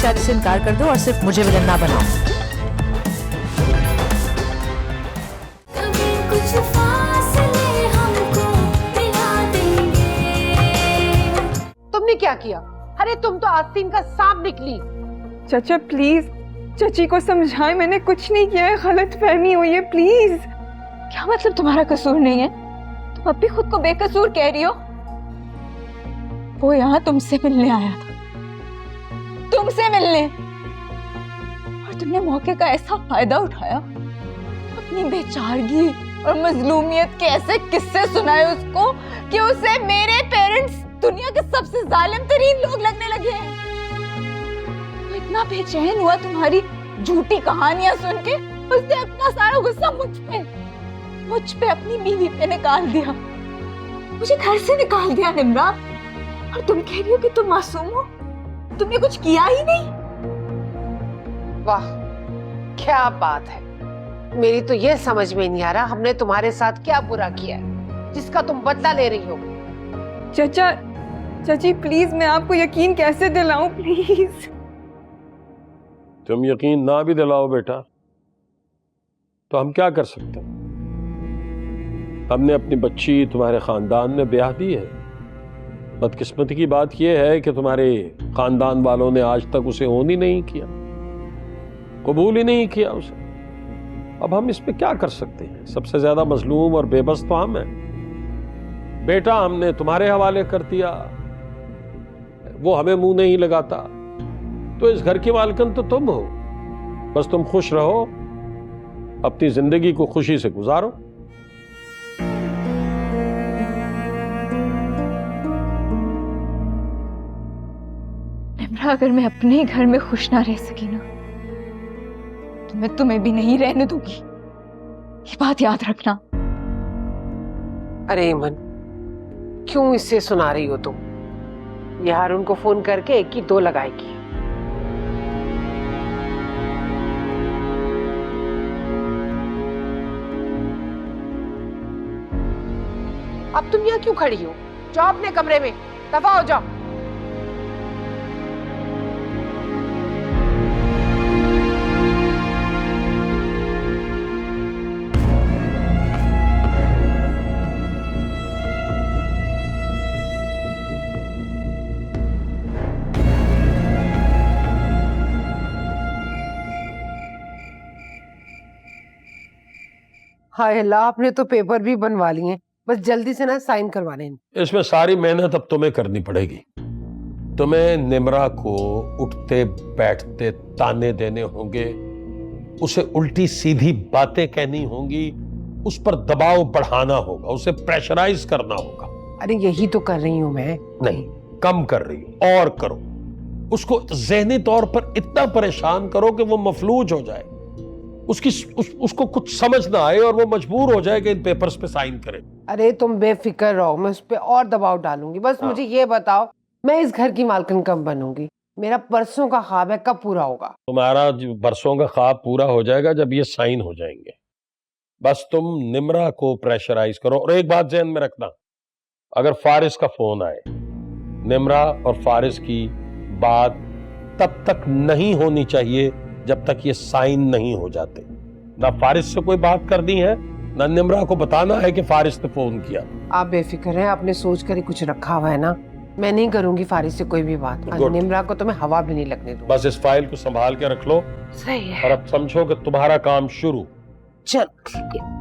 शादी से इनकार कर दो और सिर्फ मुझे विलन ना बनाओ। तुमने क्या किया? अरे तुम तो आस्तीन का सांप निकली। चाचा प्लीज चाची को समझाएं, मैंने कुछ नहीं किया है, गलतफहमी हुई है प्लीज। क्या मतलब तुम्हारा कसूर नहीं है? तुम अब भी खुद को बेकसूर कह रही हो। वो यहाँ तुमसे मिलने आया था, तुमसे मिलने, और तुमने मौके का ऐसा फायदा उठाया, अपनी बेचारगी और मजलूमियत के ऐसे किस्से सुनाए उसको कि उसे मेरे पेरेंट्स दुनिया के सबसे जालिम तरीन लोग लगने लगे हैं। वो इतना बेचैन हुआ तुम्हारी झूठी कहानियां सुन के, उसने अपना सारा गुस्सा मुझ पे अपनी बीवी पे निकाल दिया, मुझे घर से निकाल दिया निम्रा। और तुम कह रही हो कि तुम मासूम हो, तुमने कुछ किया ही नहीं। वाह क्या बात है। मेरी तो ये समझ में नहीं आ रहा हमने तुम्हारे साथ क्या बुरा किया है जिसका तुम बदला ले रही हो। चाचा चाची प्लीज, मैं आपको यकीन कैसे दिलाऊं प्लीज। तुम यकीन ना भी दिलाओ बेटा तो हम क्या कर सकते हैं? हमने अपनी बच्ची तुम्हारे खानदान में ब्याह दी है। बदकिस्मती की बात यह है कि तुम्हारे खानदान वालों ने आज तक उसे ओन ही नहीं किया, कबूल ही नहीं किया उसे। अब हम इस पे क्या कर सकते हैं? सबसे ज्यादा मजलूम और बेबस तो हम हैं। बेटा हमने तुम्हारे हवाले कर दिया, वो हमें मुंह नहीं लगाता, तो इस घर की मालकिन तो तुम हो। बस तुम खुश रहो, अपनी जिंदगी को खुशी से गुजारो। निम्रा, अगर मैं अपने ही घर में खुश ना रह सकी ना, तो मैं तुम्हें भी नहीं रहने दूंगी, ये बात याद रखना। अरे इमन क्यों इससे सुना रही हो तुम? ये हारून को फोन करके एक की दो लगाएगी। अब तुम यहाँ क्यों खड़ी हो? जाओ अपने कमरे में, दफा हो जाओ। हाय अल्लाह, आपने तो पेपर भी बनवा लिए, बस जल्दी से ना साइन करवाने। इसमें सारी मेहनत अब तुम्हें करनी पड़ेगी। तुम्हें निम्रा को उठते बैठते ताने देने होंगे, उसे उल्टी सीधी बातें कहनी होंगी, उस पर दबाव बढ़ाना होगा, उसे प्रेशराइज करना होगा। अरे यही तो कर रही हूं मैं। नहीं, कम कर रही हो, और करो। उसको ज़हनी तौर पर इतना परेशान करो कि वो मफलूज हो जाए, उसको कुछ समझ ना आए और वो मजबूर हो जाए कि इन पेपर्स पे साइन करे। अरे तुम बेफिक्र रहो, मैं उस पे और दबाव डालूंगी। बस मुझे ये बताओ, मैं इस घर की मालकिन कब बनूंगी? मेरा परसों का ख्वाब है, कब पूरा होगा? तुम्हारा बरसों का ख्वाब पूरा हो जाएगा जब ये साइन हो जाएंगे। बस तुम निम्रा को प्रेशराइज करो। और एक बात ध्यान में रखना, अगर फारिस का फोन आए, निम्रा और फारिस की बात तब तक नहीं होनी चाहिए जब तक ये साइन नहीं हो जाते। ना फारिस से कोई बात करनी है, ना निम्रा को बताना है कि फारिस ने फोन किया। आप बेफिक्र हैं, आपने सोच कर ही कुछ रखा हुआ है ना। मैं नहीं करूंगी फारिस से कोई भी बात। निम्रा को तो मैं हवा भी नहीं लगने दूंगी। बस इस फाइल को संभाल के रख लो। सही है। और अब समझो कि तुम्हारा काम शुरू। चल ठीक है।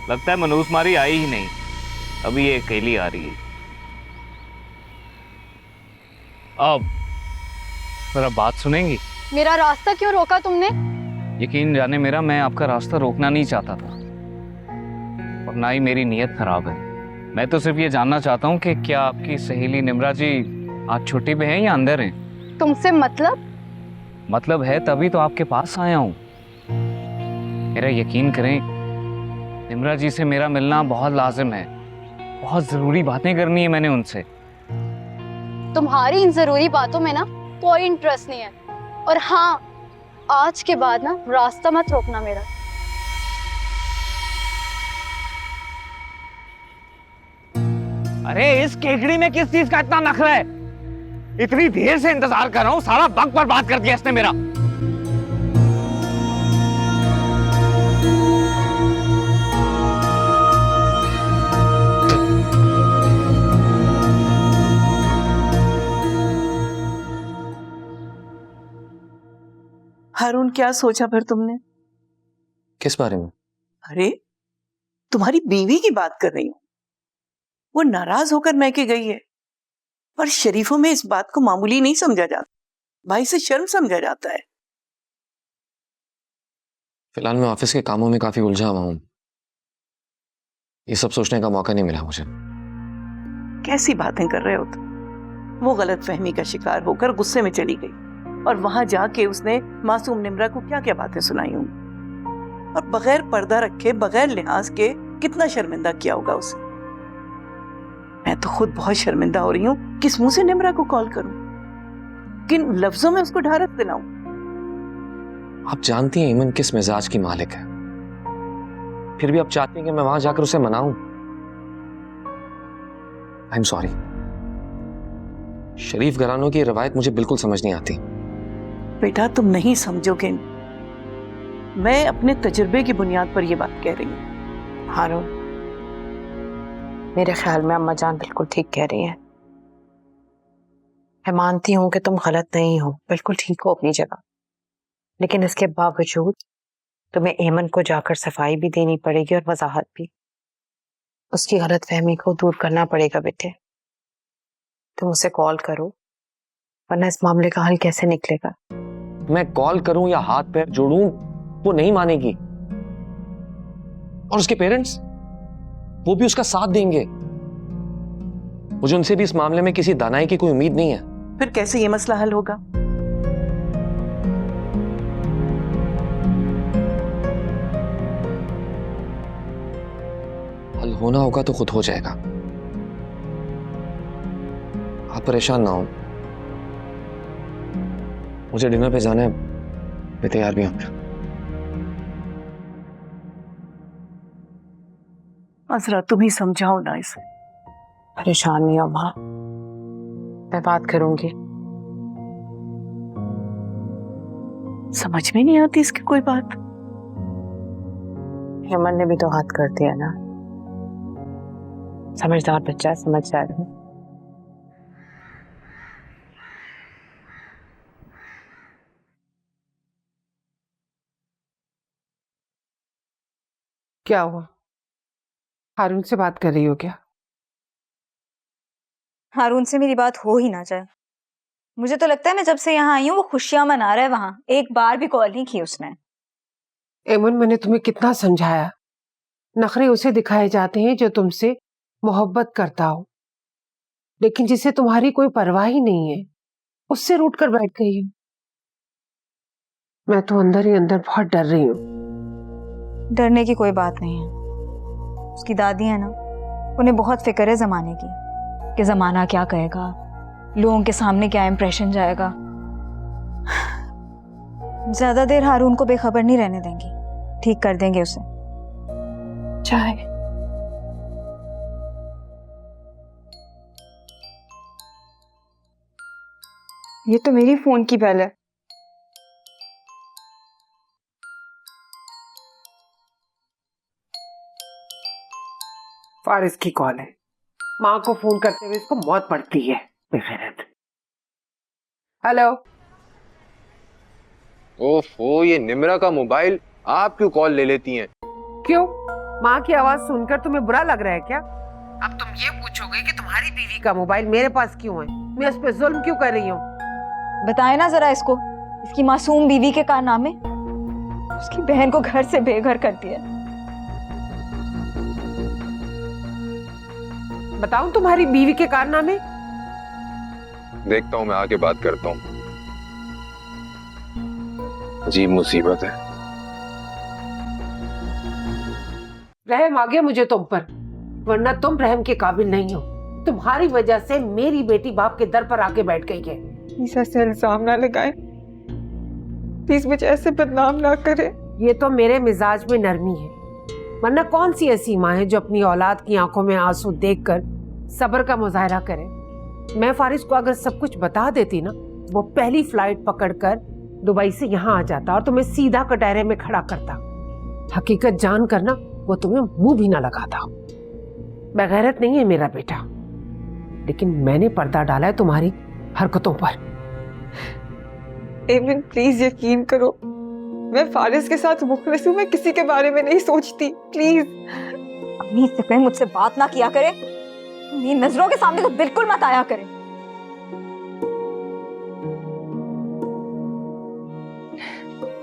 लगता है मनूस मारी आई ही नहीं, अभी ये अकेली आ रही है। अब मेरा बात सुनेंगी? मेरा रास्ता क्यों रोका तुमने? यकीन जाने मेरा, मैं आपका रास्ता रोकना नहीं चाहता था और ना ही मेरी नीयत खराब है। मैं तो सिर्फ ये जानना चाहता हूँ कि क्या आपकी सहेली निम्रा जी आज छुट्टी पे हैं या अंदर हैं? तुमसे मतलब है तभी तो आपके पास आया हूँ। मेरा यकीन करें, निम्रा जी से मेरा मिलना बहुत लाजिम है, बहुत जरूरी बातें करनी है मैंने उनसे। तुम्हारी इन जरूरी बातों में ना कोई इंटरेस्ट नहीं है। और हाँ, आज के बाद ना रास्ता मत रोकना मेरा। अरे इस केकड़ी में किस चीज का इतना नखरा है? इतनी देर से इंतजार कर रहा हूँ, सारा वक्त बर्बाद कर दिया इसने मेरा। हारून, क्या सोचा फिर तुमने? किस बारे में? अरे तुम्हारी बीवी की बात कर रही हूँ। वो नाराज होकर मैके गई है, पर शरीफों में इस बात को मामूली नहीं समझा जाता, भाई से शर्म समझा जाता है। फिलहाल मैं ऑफिस के कामों में काफी उलझा हुआ हूं, ये सब सोचने का मौका नहीं मिला मुझे। कैसी बातें कर रहे हो तुम? वो गलतफहमी का शिकार होकर गुस्से में चली गई और वहां जाके उसने मासूम निम्रा को क्या क्या बातें सुनाई होंगी, और बगैर पर्दा रखे, बगैर लिहाज के कितना शर्मिंदा किया होगा उसे। मैं तो खुद बहुत शर्मिंदा हो रही हूँ। किस मुंह से निम्रा को कॉल करूं, किन लफ्जों में उसको ढारस दिलाऊं? आप जानती हैं ईमन किस मिजाज की मालिक है, फिर भी आप चाहती हैं कि मैं वहां जाकर उसे मनाऊं। आई एम सॉरी, शरीफ घरानों की रवायत मुझे बिल्कुल समझ नहीं आती। बेटा तुम नहीं समझोगे, मैं अपने तजुर्बे की बुनियाद पर यह बात कह रही हूँ। हारून, मेरे ख्याल में अम्मा जान बिल्कुल ठीक कह रही है। मैं मानती हूँ कि तुम गलत नहीं हो, बिल्कुल ठीक हो अपनी जगह, लेकिन इसके बावजूद तुम्हें एमन को जाकर सफाई भी देनी पड़ेगी और वजाहत भी। उसकी गलतफहमी को दूर करना पड़ेगा बेटे। तुम उसे कॉल करो, वरना इस मामले का हल कैसे निकलेगा? मैं कॉल करूं या हाथ पैर जोड़ूं, वो नहीं मानेगी, और उसके पेरेंट्स वो भी उसका साथ देंगे। मुझे उनसे भी इस मामले में किसी दानाई की कोई उम्मीद नहीं है। फिर कैसे ये मसला हल होगा? हल होना होगा तो खुद हो जाएगा, आप परेशान ना हो। मुझे डिनर पे जाना है, मैं तैयार भी हूं। अजरा तुम ही समझाओ ना इसे। परेशान नहीं हो माँ, मैं बात करूंगी। समझ में नहीं आती इसकी कोई बात। हेमन ने भी तो हाथ कर दिया ना, समझदार बच्चा है, समझ जा रहा है। क्या हुआ? हारून से बात कर रही हो क्या? हारून से मेरी बात हो ही ना जाए। मुझे तो लगता है मैं जब से यहाँ आई हूँ वो खुशियां मना रहा है, वहां एक बार भी कॉल नहीं की उसने। एमन, मैंने तुम्हें कितना समझाया, नखरे उसे दिखाए जाते हैं जो तुमसे मोहब्बत करता हो, लेकिन जिसे तुम्हारी कोई परवाह ही नहीं है उससे रूठ कर बैठ गई हूँ। मैं तो अंदर ही अंदर बहुत डर रही हूँ। डरने की कोई बात नहीं है। उसकी दादी है ना, उन्हें बहुत फिक्र है जमाने की, कि जमाना क्या कहेगा, लोगों के सामने क्या इंप्रेशन जाएगा। ज्यादा देर हारून को बेखबर नहीं रहने देंगी, ठीक कर देंगे उसे। चाहे ये तो मेरी फोन की बेल है। फारिस की कॉल है। माँ को फोन करते हुए इसको मौत पड़ती है, बेगैरत। हेलो। ओफो, ये निम्रा का मोबाइल आप क्यों कॉल ले लेती हैं? क्यों? माँ की आवाज सुनकर तुम्हें बुरा लग रहा है क्या? अब तुम ये पूछोगे कि तुम्हारी बीवी का मोबाइल मेरे पास क्यों है, मैं उस पर जुल्म क्यों कर रही हूँ? बताए ना जरा इसको, इसकी मासूम बीवी के कारनामे, उसकी बहन को घर से बेघर कर दिया। बताऊं तुम्हारी बीवी के कारनामे? देखता हूँ, मैं आके बात करता हूँ। अजीब मुसीबत है। रहम आ गया मुझे तुम पर, वरना तुम रहम के काबिल नहीं हो। तुम्हारी वजह से मेरी बेटी बाप के दर पर आके बैठ गई है। ईसा से इल्जाम ना लगाए। प्लीज मुझे ऐसे बदनाम ना करे। ये तो मेरे मिजाज में नरमी है, वरना कौन सी ऐसी माँ है जो अपनी औलाद की आंखों में आंसू देखकर सब्र का मुजाहरा करे। मैं फारिस को अगर सब कुछ बता देती ना, वो पहली फ्लाइट पकड़कर दुबई से यहाँ आ जाता और तुम्हें सीधा कटहरे में खड़ा करता। हकीकत जान कर ना वो तुम्हें मुंह भी ना लगाता। बेगैरत नहीं है मेरा बेटा, लेकिन मैंने पर्दा डाला है तुम्हारी हरकतों पर। एमिन प्लीज यकीन करो, मैं फारिस के साथ मुखलिस हूँ, मैं किसी के बारे में नहीं सोचती। प्लीज। अपनी फिक्र मुझसे बात ना किया करे, मेरी नजरों के सामने तो बिल्कुल मत आया करे।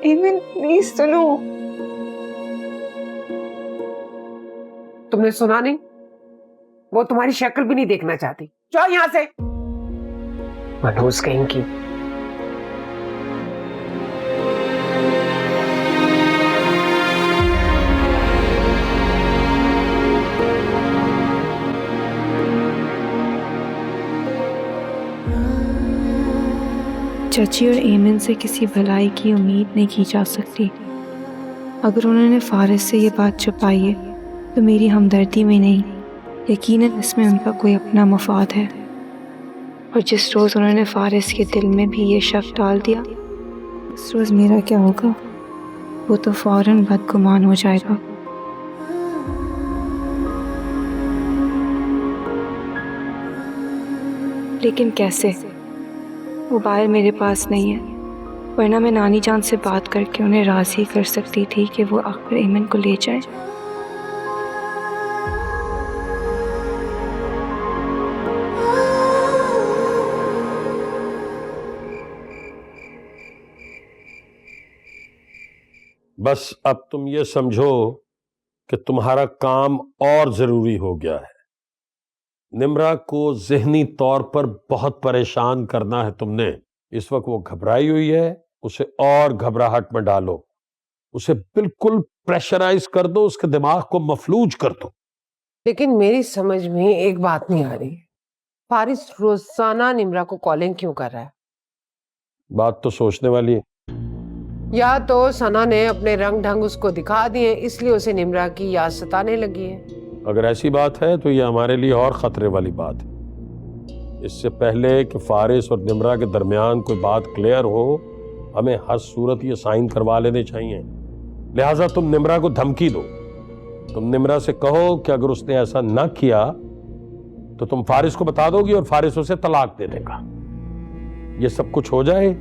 एमिन प्लीज सुनो। तुमने सुना नहीं? वो तुम्हारी शक्ल भी नहीं देखना चाहती। जाओ यहाँ से, मनहूस कहीं की। चची और एमिन से किसी भलाई की उम्मीद नहीं की जा सकती। अगर उन्होंने फारिस से ये बात छुपाई है तो मेरी हमदर्दी में नहीं, यकीनन इसमें उनका कोई अपना मफाद है। और जिस रोज़ उन्होंने फारिस के दिल में भी ये शक डाल दिया, उस रोज़ मेरा क्या होगा? वो तो फौरन बदगुमान हो जाएगा। लेकिन कैसे? मोबाइल मेरे पास नहीं है, वरना मैं नानी जान से बात करके उन्हें राज़ी कर सकती थी कि वो आखिर एमिन को ले जाए। बस अब तुम ये समझो कि तुम्हारा काम और जरूरी हो गया है। निम्रा को ज़हनी तौर पर बहुत परेशान करना है तुमने। इस वक्त वो घबराई हुई है, उसे और घबराहट में डालो, उसे बिल्कुल प्रेशराइज कर दो, उसके दिमाग को मफलूज कर दो। लेकिन मेरी समझ में एक बात नहीं आ रही, फारिस रोजाना निम्रा को कॉलिंग क्यों कर रहा है? बात तो सोचने वाली है। या तो सना ने अपने रंग ढंग उसको दिखा दिए, इसलिए उसे निम्रा की याद सताने लगी है। अगर ऐसी बात है तो ये हमारे लिए और खतरे वाली बात है। इससे पहले कि फारिस और निम्रा के दरमियान कोई बात क्लियर हो, हमें हर सूरत ये साइन करवा लेने चाहिए। लिहाजा तुम निम्रा को धमकी दो। तुम निम्रा से कहो कि अगर उसने ऐसा ना किया तो तुम फारिस को बता दोगी और फारिस उसे तलाक दे देगा। ये सब कुछ हो जाए,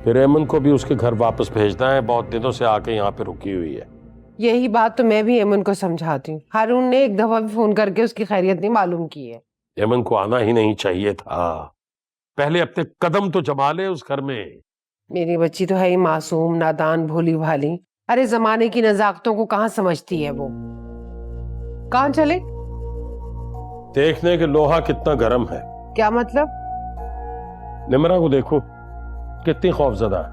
फिर एमन को भी उसके घर वापस भेजना है। बहुत दिनों से आके यहाँ पे रुकी हुई है। यही बात तो मैं भी एमन को समझाती हूँ। हारून ने एक दफा भी फोन करके उसकी खैरियत नहीं मालूम की है। एमन को आना ही नहीं चाहिए था। पहले अपने कदम तो जमा ले उस घर में। मेरी बच्ची तो है ही मासूम, नादान, भोली भाली। अरे जमाने की नजाकतों को कहाँ समझती है वो। कहाँ चले? देखने के लोहा कितना गर्म है। क्या मतलब? निम्रा को देखो कितनी खौफजदा है।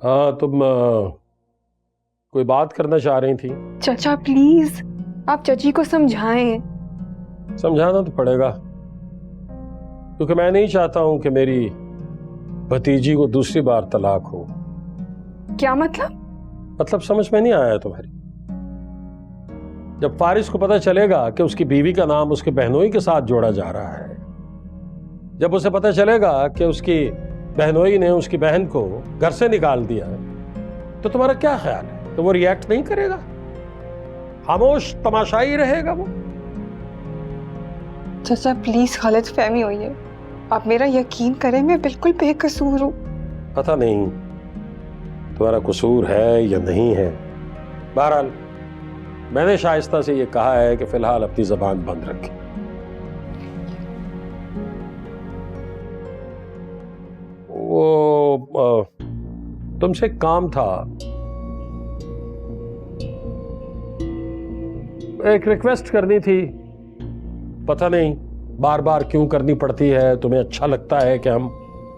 हाँ, तुम कोई बात करना चाह रही थी? चाचा प्लीज आप चची को समझाएं। समझाना तो पड़ेगा, क्योंकि मैं नहीं चाहता हूं कि मेरी भतीजी को दूसरी बार तलाक हो। क्या मतलब? मतलब समझ में नहीं आया तुम्हारी। जब फारिस को पता चलेगा कि उसकी बीवी का नाम उसके बहनोई के साथ जोड़ा जा रहा है, जब उसे पता चलेगा कि उसकी बहनोई ने उसकी बहन को घर से निकाल दिया, तो तुम्हारा क्या ख्याल है? तो वो रिएक्ट नहीं करेगा? खामोश तमाशाई रहेगा वो? चाचा प्लीज गलत फहमी हुई है, आप मेरा यकीन करें, मैं बिल्कुल बेकसूर हूँ। पता नहीं तुम्हारा कसूर है या नहीं है। बहरहाल मैंने शाइस्ता से ये कहा है कि फिलहाल अपनी जबान बंद रखें। वो तुमसे एक काम था, एक रिक्वेस्ट करनी थी। पता नहीं बार बार क्यों करनी पड़ती है। तुम्हें अच्छा लगता है कि हम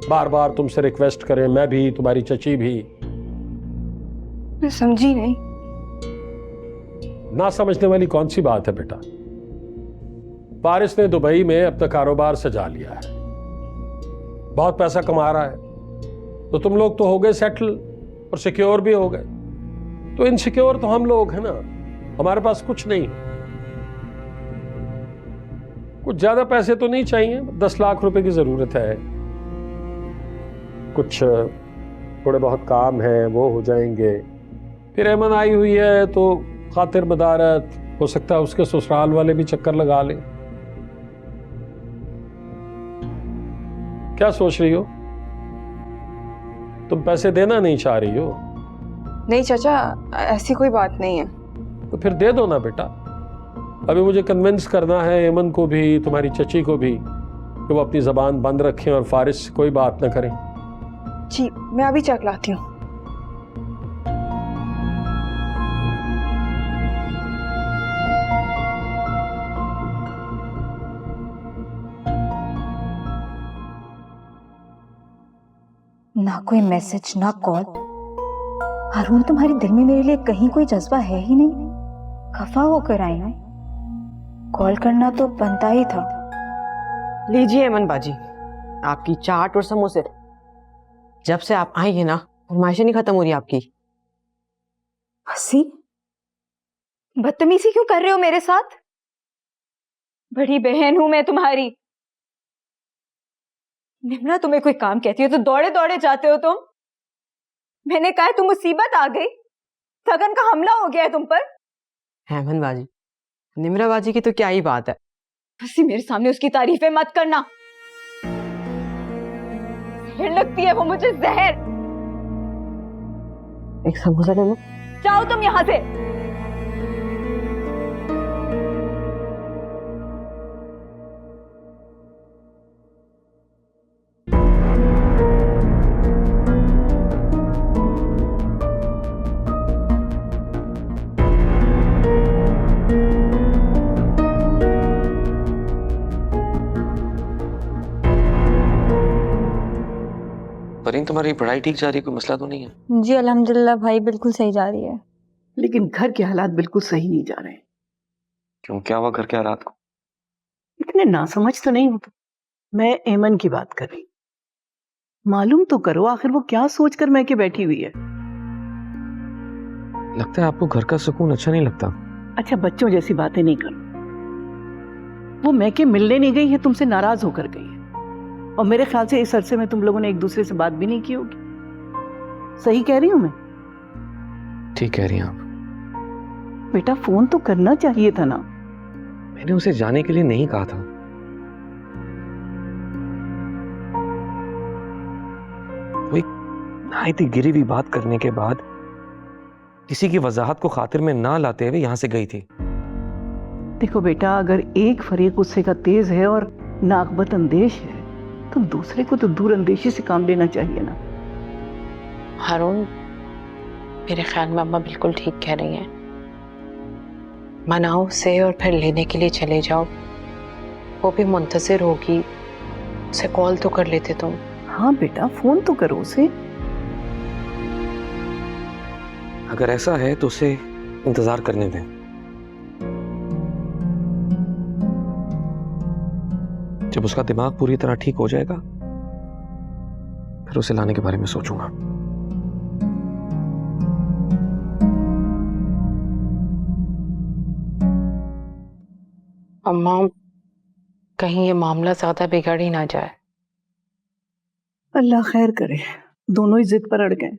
बार बार तुमसे रिक्वेस्ट करें, मैं भी, तुम्हारी चची भी। मैं समझी नहीं। ना समझने वाली कौन सी बात है बेटा? फारिस ने दुबई में अपना कारोबार सजा लिया है, बहुत पैसा कमा रहा है, तो तुम लोग तो हो गए सेटल और सिक्योर भी हो गए, तो इनसिक्योर तो हम लोग हैं ना, हमारे पास कुछ नहीं है। कुछ ज्यादा पैसे तो नहीं चाहिए, 10 लाख रुपए की जरूरत है, कुछ थोड़े बहुत काम है वो हो जाएंगे। फिर ऐमन आई हुई है तो खातिर मदारत, हो सकता है उसके ससुराल वाले भी चक्कर लगा लें। क्या सोच रही हो? तुम पैसे देना नहीं चाह रही हो? नहीं चाचा, ऐसी कोई बात नहीं है। तो फिर दे दो ना बेटा। अभी मुझे कन्विंस करना है ऐमन को भी, तुम्हारी चची को भी, कि वो अपनी जबान बंद रखें और फारिस से कोई बात ना करें। जी, मैं अभी चेक लाती हूँ। ना कोई मैसेज, ना कॉल। हारून, तुम्हारे दिल में मेरे लिए कहीं कोई जज्बा है ही नहीं। खफा होकर आई हूँ, कॉल करना तो बनता ही था। लीजिए अमन बाजी, आपकी चाट और समोसे। जब से आप आई है ना, फरमाइशें नहीं खत्म हो रही आपकी। हंसी, बदतमीजी क्यों कर रहे हो मेरे साथ? बड़ी बहन हूं मैं तुम्हारी। निम्रा, तुम्हें कोई काम कहती हो तो दौड़े दौड़े जाते हो तुम। मैंने कहा तुम मुसीबत आ गई, थगन का हमला हो गया है तुम पर। अमन बाजी, निम्रा बाजी की तो क्या ही बात है। हंसी, मेरे सामने उसकी तारीफें मत करना। जहर लगती है वो मुझे, जहर। एक समोसा ले लो। जाओ तुम यहां से। परीन, तुम्हारी पढ़ाई ठीक जा रही है? कोई मसला तो नहीं है? जी अल्हम्दुलिल्लाह भाई, बिल्कुल सही जा रही है। लेकिन घर के हालात बिल्कुल सही नहीं जा रहे। क्यों, क्या हुआ घर के हालात को? इतने नासमझ तो नहीं होता। मैं ऐमन की बात कर रही। मालूम तो करो आखिर वो क्या सोचकर मैं के बैठी हुई है। लगता है आपको घर का सुकून अच्छा नहीं लगता। अच्छा, बच्चों जैसी बातें नहीं करो। वो मैं के मिलने नहीं गई है, तुमसे नाराज होकर गई है। और मेरे ख्याल से इस अरसे में तुम लोगों ने एक दूसरे से बात भी नहीं की होगी। सही कह रही हूं मैं? ठीक कह रही हैं आप। बेटा, फोन तो करना चाहिए था ना। मैंने उसे जाने के लिए नहीं कहा था। वही नाइती गिरी हुई बात करने के बाद किसी की वजाहत को खातिर में ना लाते हुए यहां से गई थी। देखो बेटा, अगर एक फरीक गुस्से का तेज है और नाकबत अंदेश है, तो दूसरे को तो दूर अंदेशी से काम लेना चाहिए ना। हारून, मेरे ख्याल में अम्मा बिल्कुल ठीक कह रही हैं। मनाओ उसे और फिर लेने के लिए चले जाओ। वो भी मुंतजिर होगी, उसे कॉल तो कर लेते तुम। हाँ बेटा, फोन तो करो उसे। अगर ऐसा है तो उसे इंतजार करने दें। जब उसका दिमाग पूरी तरह ठीक हो जाएगा, फिर उसे लाने के बारे में सोचूंगा। अम्मा, कहीं ये मामला ज्यादा बिगड़ ही ना जाए। अल्लाह खैर करे। दोनों ही जिद पर अड़ गए।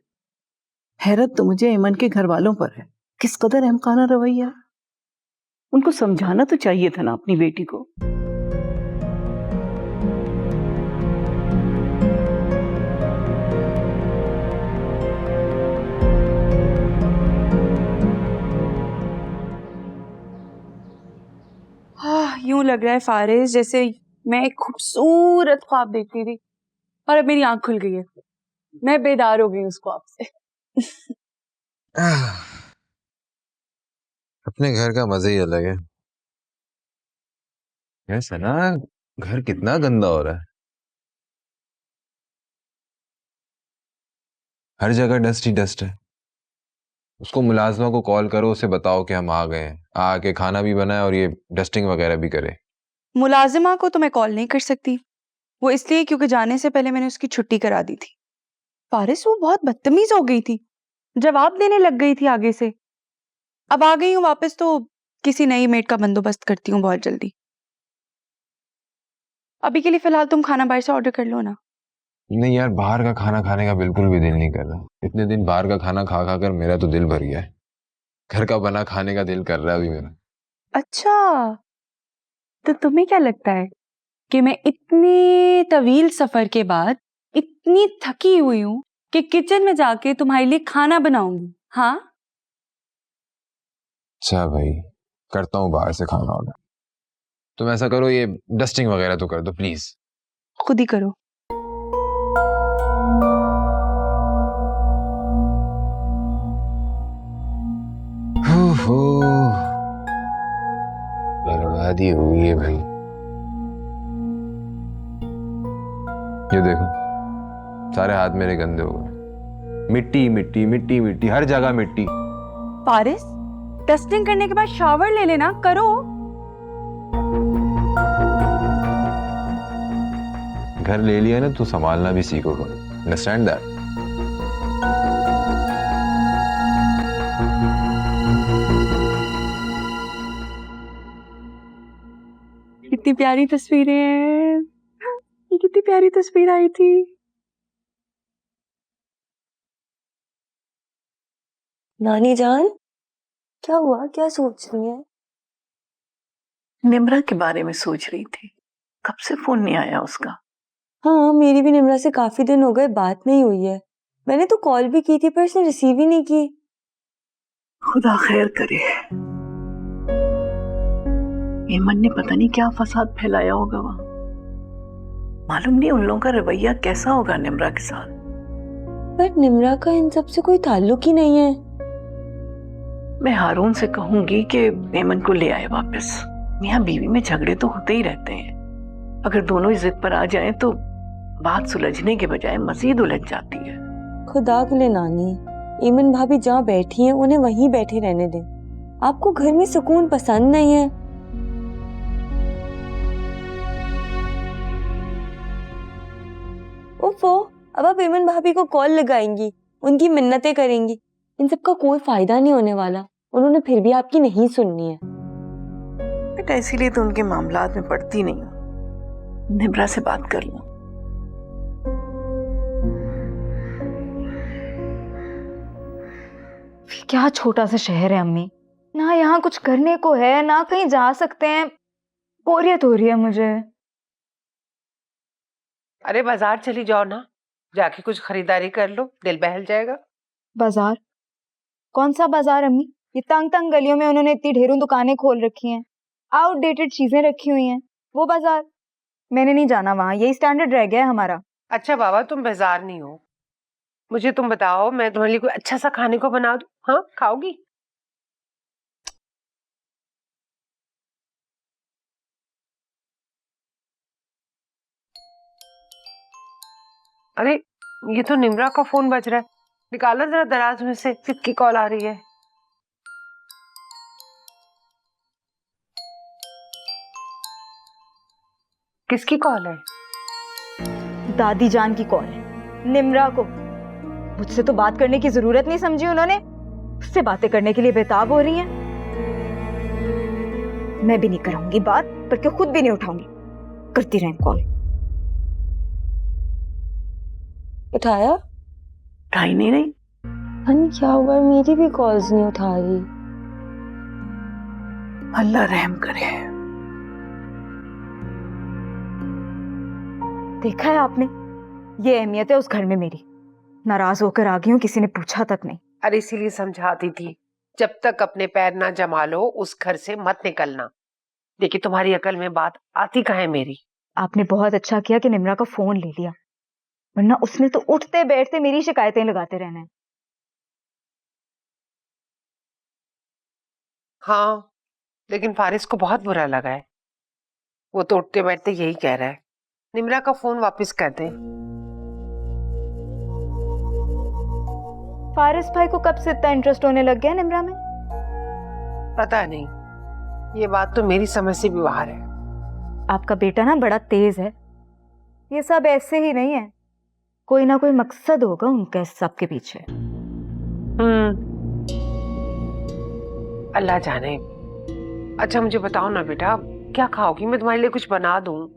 हैरत तो मुझे ऐमन के घर वालों पर है, किस कदर अहमकाना रवैया। उनको समझाना तो चाहिए था ना अपनी बेटी को। यूं लग रहा है फारिस जैसे मैं एक खूबसूरत ख्वाब देखती थी और अब मेरी आंख खुल गई है। मैं बेदार हो गई उस ख्वाब से। अपने घर का मजा ही अलग है। ऐसा ना, घर कितना गंदा हो रहा है। हर जगह डस्ट ही डस्ट है। उसको मुलाजमा को कॉल करो, उसे बताओ कि हम आ गए हैं, आके खाना भी बनाए और ये डस्टिंग वगैरह भी करे। मुलाजिमा को तो मैं कॉल नहीं कर सकती, वो इसलिए क्योंकि जाने से पहले मैंने उसकी छुट्टी करा दी थी। फारिस वो बहुत बदतमीज हो गई थी, जवाब देने लग गई थी आगे से। अब आ गई हूँ वापस तो किसी नई मेड का बंदोबस्त करती हूँ बहुत जल्दी। अभी के लिए फिलहाल तुम खाना बाहर से ऑर्डर कर लो ना। नहीं यार, बाहर का खाना खाने का बिल्कुल भी दिल नहीं कर रहा। इतने दिन बाहर का खाना खा खा कर मेरा तो दिल भर गया है। घर का बना खाने का दिल कर रहा है अभी मेरा। अच्छा, तो तुम्हें क्या लगता है कि मैं इतने तवील सफर के बाद इतनी थकी हुई हूं कि किचन में जाके तुम्हारे लिए खाना बनाऊंगी? हाँ, अच्छा भाई, करता हूँ बाहर से खाना ऑर्डर। तुम ऐसा करो, ये डस्टिंग वगैरह तो कर दो प्लीज। खुद ही करो। बर्बादी हुई है भाई। ये देखो, सारे हाथ मेरे गंदे हो गए। मिट्टी मिट्टी मिट्टी मिट्टी, हर जगह मिट्टी। फारिस, डस्टिंग करने के बाद शावर ले लेना, करो। घर ले लिया ना तो संभालना भी सीखो। Understand that? कितनी प्यारी तस्वीरें हैं, ये कितनी प्यारी तस्वीर आई थी। नानी जान, क्या हुआ? क्या सोच रही है? निम्रा के बारे में सोच रही थी। कब से फोन नहीं आया उसका। हाँ, मेरी भी निम्रा से काफी दिन हो गए बात नहीं हुई है। मैंने तो कॉल भी की थी पर उसने रिसीव ही नहीं की। खुदा खैर करे। एमन ने पता नहीं क्या फसाद फैलाया होगा वहां। मालूम नहीं उन लोगों का रवैया कैसा होगा निम्रा के साथ। पर निम्रा का इन सब से कोई ताल्लुक ही नहीं है। मैं हारून से कहूंगी कि एमन को ले आए वापस। मियां बीवी में झगड़े तो होते ही रहते हैं। अगर दोनों ही जिद पर आ जाएं तो बात सुलझने के बजाय मजीद उलझ जाती है। खुदा के लिए नानी, ईमन भाभी जहाँ बैठी हैं उन्हें वहीं बैठे रहने दें। आपको घर में सुकून पसंद नहीं है? उफ़ो, अब आप ईमन भाभी को कॉल लगाएंगी, उनकी मिन्नतें करेंगी। इन सब का कोई फायदा नहीं होने वाला। उन्होंने फिर भी आपकी नहीं सुननी है। बेटा इसीलिए तो उनके मामलात में पड़ती नहीं हूँ। निम्रा से बात कर लूं। क्या छोटा सा शहर है अम्मी, ना यहाँ कुछ करने को है ना कहीं जा सकते हैं। बोरियत हो रही है मुझे। अरे बाजार चली जाओ ना, जाके कुछ खरीदारी कर लो, दिल बहल जाएगा। बाजार? कौन सा बाजार अम्मी? ये तंग तंग गलियों में उन्होंने इतनी ढेरों दुकानें खोल रखी हैं, आउटडेटेड चीजें रखी हुई हैं। वो बाजार मैंने नहीं जाना, वहां यही स्टैंडर्ड रह गया है हमारा। अच्छा बाबा, तुम बाजार नहीं हो, मुझे तुम बताओ, मैं तुम्हारे लिए कोई अच्छा सा खाने को बना दूं। हाँ, खाओगी? अरे ये तो निम्रा का फोन बज रहा है, निकालो जरा दराज में से, किसकी कॉल आ रही है। किसकी कॉल है? दादी जान की कॉल है, निम्रा को। मुझसे तो बात करने की जरूरत नहीं समझी उन्होंने, उससे बातें करने के लिए बेताब हो रही हैं। मैं भी नहीं कराऊंगी बात, पर क्यों खुद भी नहीं उठाऊंगी, करती रहें कॉल। उठाया? उठाई नहीं रही। हनी क्या हुआ? मेरी भी कॉल्स नहीं उठा रही। अल्लाह रहम करे। देखा है आपने, ये अहमियत है उस घर में मेरी। नाराज होकर आ गई हूँ, किसी ने पूछा तक नहीं। अरे इसीलिए समझाती थी, जब तक अपने पैर ना जमा लो उस घर से मत निकलना। देखिए तुम्हारी अकल में बात आती कहाँ है मेरी। आपने बहुत अच्छा किया कि निम्रा का फोन ले लिया, वरना उसने तो उठते बैठते मेरी शिकायतें लगाते रहना है। हाँ, लेकिन फारिस को बहुत बुरा लगा है। वो तो उठते बैठते यही कह रहा है, निम्रा का फोन वापस कर दे। फारिस भाई को कब से इतना इंटरेस्ट होने लग गया निम्रा में? पता नहीं, ये बात तो मेरी समझ से भी बाहर है। आपका बेटा ना बड़ा तेज है। ये सब ऐसे ही नहीं है, कोई ना कोई मकसद होगा उनका इस सब के पीछे। अल्लाह जाने। अच्छा मुझे बताओ ना बेटा, क्या खाओगी? मैं तुम्हारे लिए कुछ बना दूं?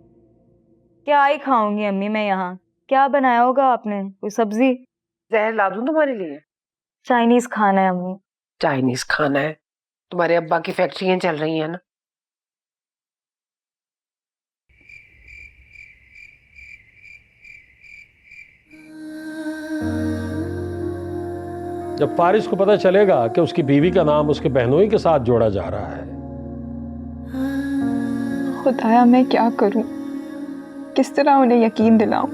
क्या ही खाऊंगी अम्मी मैं यहाँ। क्या बनाया होगा आपने? कोई सब्जी? जहर ला दूं तुम्हारे लिए? चाइनीज खाना है अम्मी। चाइनीज खाना है? तुम्हारे अब्बा की फैक्ट्रियां चल रही हैं ना। जब फारिस को पता चलेगा कि उसकी बीवी का नाम उसके बहनोई के साथ जोड़ा जा रहा है। खुदाया मैं क्या करूं, किस तरह उन्हें यकीन दिलाऊं?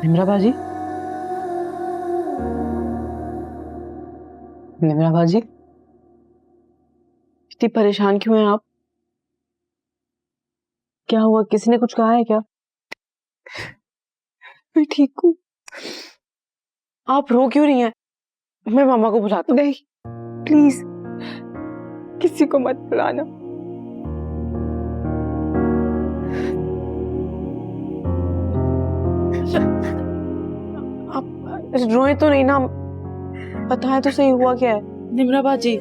निम्रा बाजी, निम्रा बाजी, इतनी परेशान क्यों हैं आप? क्या हुआ? किसी ने कुछ कहा है क्या? मैं ठीक हूँ। आप रो क्यों रही हैं? मैं मामा को बुलाता हूँ। नहीं, प्लीज किसी को मत बुलाना। आप रोए तो नहीं ना? बताएं तो सही हुआ क्या है? निम्रा बाजी,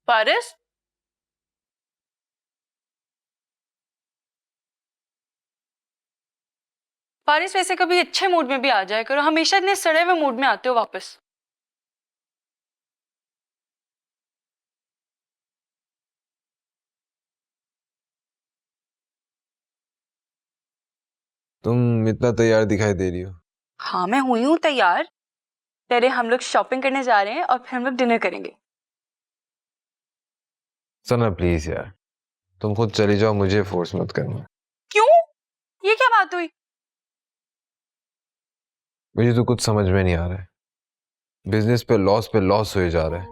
फारिस, फारिस वैसे कभी अच्छे मूड में भी आ जाया करो, हमेशा इतने सड़े हुए मूड में आते हो वापस। तुम इतना तैयार दिखाई दे रही हो। हाँ मैं हुई हूँ तैयार। तेरे हम लोग शॉपिंग करने जा रहे हैं और फिर हम लोग डिनर करेंगे। सना प्लीज यार, तुम खुद चली जाओ, मुझे फोर्स मत करना। क्यों? ये क्या बात हुई? मुझे तो कुछ समझ में नहीं आ रहा है। बिजनेस पे लॉस हुए जा रहा है।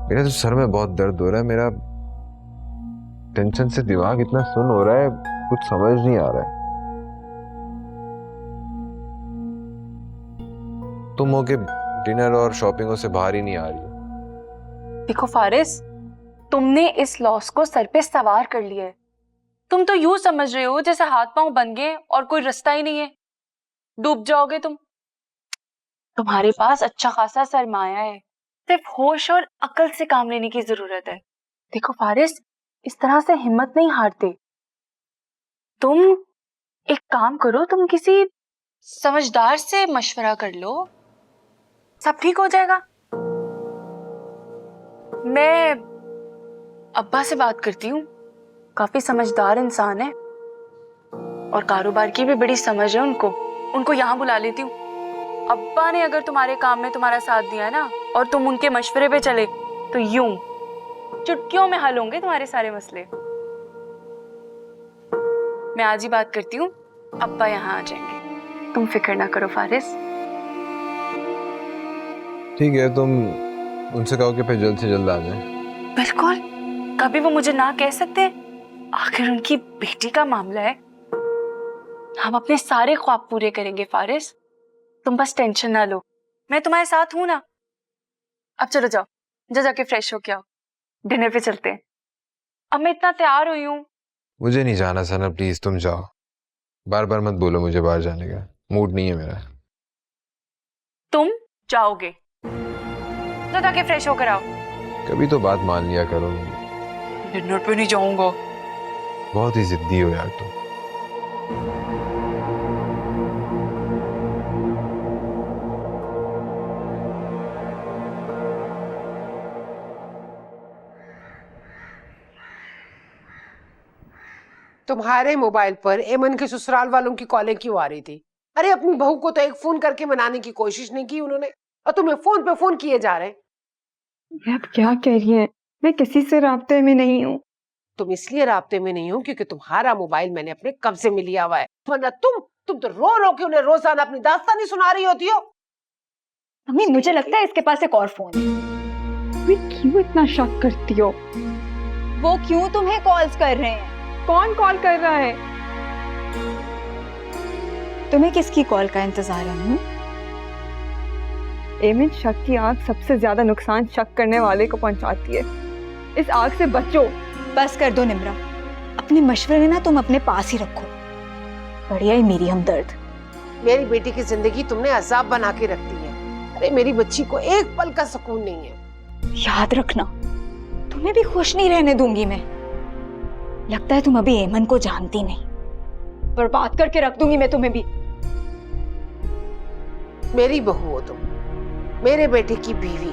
मेरा तो सर में बहुत दर्द हो रहा है। मेरा टेंशन से दिमाग इतना सुन्न हो रहा है, कुछ समझ नहीं आ रहा है। तुम हो के डिनर और शॉपिंगों से बाहर ही नहीं आ रही हो। देखो फारिस, तुमने इस लॉस को सर पे सवार कर लिया है। तुम तो यूं समझ रहे हो जैसे हाथ पांव बन गए और कोई रास्ता ही नहीं है, डूब जाओगे तुम। तुम्हारे पास अच्छा खासा सरमाया है, सिर्फ होश और अकल से काम लेने की जरूरत है। देखो फारिस, इस तरह से हिम्मत नहीं हारते। तुम एक काम करो, तुम किसी समझदार से मशवरा कर लो, सब ठीक हो जाएगा। मैं अब्बा से बात करती हूँ, काफी समझदार इंसान है और कारोबार की भी बड़ी समझ है उनको यहाँ बुला लेती हूँ। अब्बा ने अगर तुम्हारे काम में तुम्हारा साथ दिया है ना और तुम उनके मशवरे पे चले तो यूं चुटकियों में हल होंगे तुम्हारे सारे मसले। मैं आज ही बात करती हूँ, अब्बा यहाँ आ जाएंगे, तुम फिक्र ना करो फारिस। ठीक है, तुम उनसे कहो कि फिर जल्द से जल्द आ जाए। बिल्कुल, कभी वो मुझे ना कह सकते? आखिर उनकी बेटी का मामला है। हम अपने सारे ख्वाब पूरे करेंगे फारिस, तुम बस टेंशन ना लो, मैं तुम्हारे साथ हूं ना। अब चलो जाओ, जाके फ्रेश हो के आओ, डिनर पे चलते हैं। अब मैं इतना तैयार हुई हूँ। मुझे नहीं जाना सना, प्लीज तुम जाओ। बार बार मत बोलो मुझे बाहर जाने का, मूड नहीं है मेरा। तुम जाओगे, जाके फ्रेश होकर आओ। कभी तो बात मान लिया करो। डिनर पे नहीं जाऊंगा। बहुत ही जिद्दी हो यार तुम। तुम्हारे मोबाइल पर एमन के ससुराल वालों की कॉलें क्यों आ रही थी? अरे अपनी बहू को तो एक फोन करके मनाने की कोशिश नहीं की उन्होंने, और तुम्हें फोन पे फोन किए जा रहे हैं। आप क्या कह रही हैं? मैं किसी से राब्ते में नहीं हूँ। तुम इसलिए राब्ते में नहीं हो क्योंकि तुम्हारा मोबाइल मैंने अपने कब्जे में लिया हुआ है, वरना तुम तो रो रो के उन्हें रोजाना अपनी दास्तानी सुना रही होती हो। मम्मी मुझे लगता है इसके पास एक और फोन है। तुम क्यों इतना शक करती हो? वो क्यों तुम्हें कॉल्स कर रहे हैं? कौन कॉल कर रहा है? तुम्हें किसकी कॉल का इंतजार है? एमिन, शक की आग सबसे ज्यादा नुकसान शक करने वाले को पहुंचाती है। इस आग से बचो। बस कर दो निम्रा, अपने मशवरे ना तुम अपने पास ही रखो। बढ़िया ही मेरी हमदर्द। मेरी बेटी की जिंदगी तुमने अजाब बना के रख दी है। अरे मेरी बच्ची को एक पल का सुकून नहीं है। याद रखना, तुम्हें भी खुश नहीं रहने दूंगी मैं। लगता है तुम अभी एमन को जानती नहीं, बर्बाद करके रख दूंगी मैं तुम्हें भी। मेरी बहू हो तुम, मेरे बेटे की बीवी,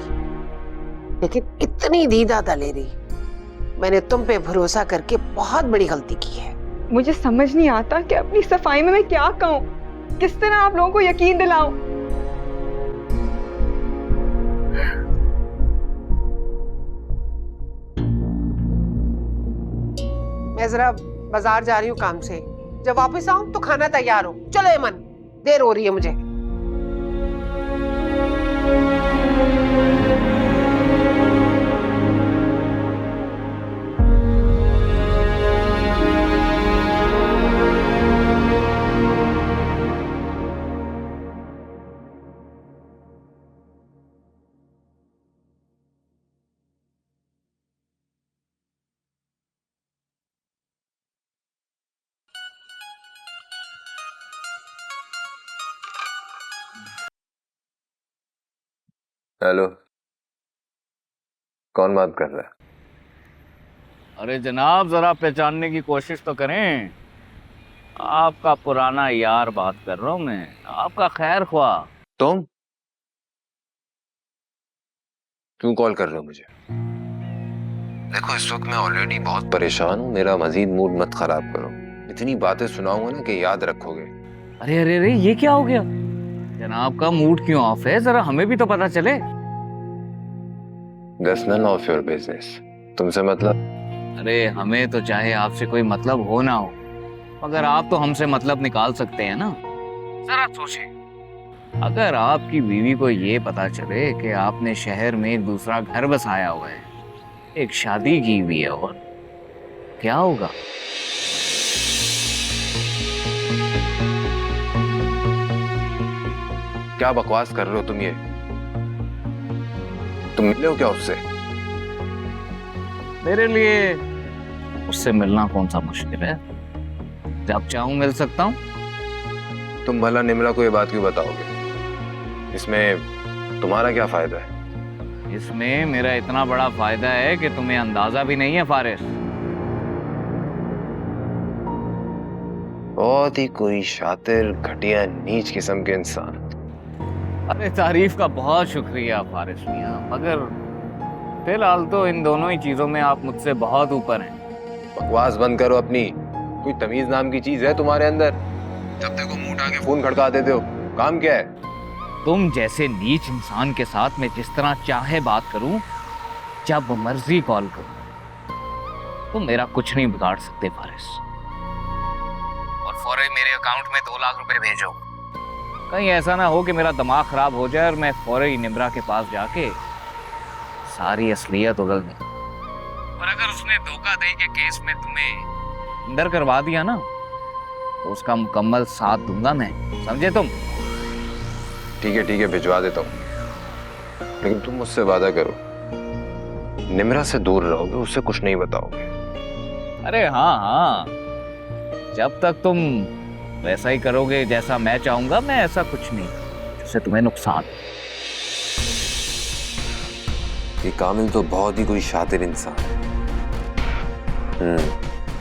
लेकिन इतनी दीदादा ले रही। मैंने तुम पे भरोसा करके बहुत बड़ी गलती की है। मुझे समझ नहीं आता कि अपनी सफाई में मैं क्या कहूँ, किस तरह आप लोगों को यकीन दिलाऊं। मैं जरा बाजार जा रही हूँ काम से, जब वापस आऊं तो खाना तैयार हो। चलो एमन, देर हो रही है मुझे। हेलो, कौन बात कर रहा है? अरे जनाब, जरा पहचानने की कोशिश तो करें। आपका पुराना यार बात कर रहा हूं मैं, आपका खैर ख्वाह। तुम क्यों कॉल कर रहे हो मुझे? देखो, इस वक्त मैं ऑलरेडी बहुत परेशान हूँ, मेरा मजीद मूड मत खराब करो। इतनी बातें सुनाऊंगा ना कि याद रखोगे। अरे अरे अरे, ये क्या हो गया? जनाब का मूड क्यों ऑफ है, जरा हमें भी तो पता चले। That's none of your business। तुमसे मतलब? अरे हमें तो चाहे आपसे कोई मतलब हो ना हो, मगर आप तो हमसे मतलब निकाल सकते हैं ना। जरा सोचें, अगर आपकी बीवी को ये पता चले कि आपने शहर में एक दूसरा घर बसाया हुआ है, एक शादी की हुई है, और क्या होगा? क्या बकवास कर रहे हो तुम? ये तुम मिले हो क्या उससे? मेरे लिए उससे मिलना कौन सा मुश्किल है, जब चाहूं मिल सकता हूं। तुम भला निम्रा को ये बात क्यों बताओगे? इसमें तुम्हारा क्या फायदा है? इसमें मेरा इतना बड़ा फायदा है कि तुम्हें अंदाजा भी नहीं है फारिस। बहुत ही कोई शातिर, घटिया, नीच किस्म के इंसान। अरे तारीफ का बहुत शुक्रिया फारिस मियां, मगर फिलहाल तो इन दोनों ही चीजों में आप मुझसे बहुत ऊपर हैं। बकवास बंद करो अपनी। कोई तमीज नाम की चीज है तुम्हारे अंदर? जब देखो मुंह उठा के फोन खड़का देते हो। काम क्या है? तुम जैसे नीच इंसान के साथ मैं जिस तरह चाहे बात करूं, जब मर्जी कॉल करूं, तुम मेरा कुछ नहीं बिगाड़ सकते फारिस। और फौरन मेरे अकाउंट में 2 लाख रुपए भेजो। कहीं ऐसा ना हो कि मेरा दिमाग खराब हो जाए और मैं फौरन ही निम्रा के पास जाके सारी असलियत उगल दूं। और अगर उसने धोखा दे के केस में तुम्हें अंदर करवा दिया ना, तो उसका मुकम्मल साथ दूंगा मैं, समझे तुम? ठीक है, भिजवा देता हूँ, लेकिन तुम मुझसे वादा करो, निम्रा से दूर रहोगे, उससे कुछ नहीं बताओगे। अरे हाँ, जब तक तुम वैसा ही करोगे जैसा मैं चाहूंगा, मैं ऐसा कुछ नहीं जिससे तुम्हें नुकसान। ये कामिल तो बहुत ही कोई शातिर इंसान है।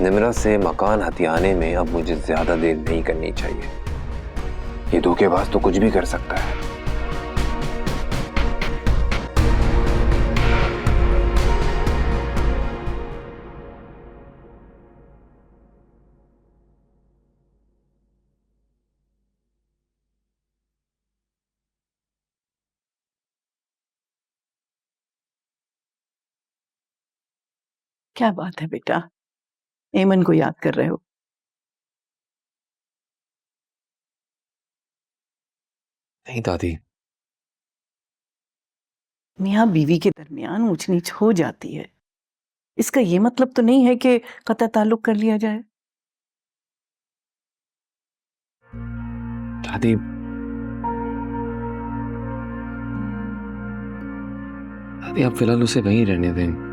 निम्रा से मकान हथियाने में अब मुझे ज्यादा देर नहीं करनी चाहिए। ये धोखेबाज तो कुछ भी कर सकता है। क्या बात है बेटा, एमन को याद कर रहे हो? नहीं दादी, मियाँ बीवी के दरमियान ऊंच नीच हो जाती है, इसका ये मतलब तो नहीं है कि कतई ताल्लुक कर लिया जाए। दादी दादी आप फिलहाल उसे वहीं रहने दें।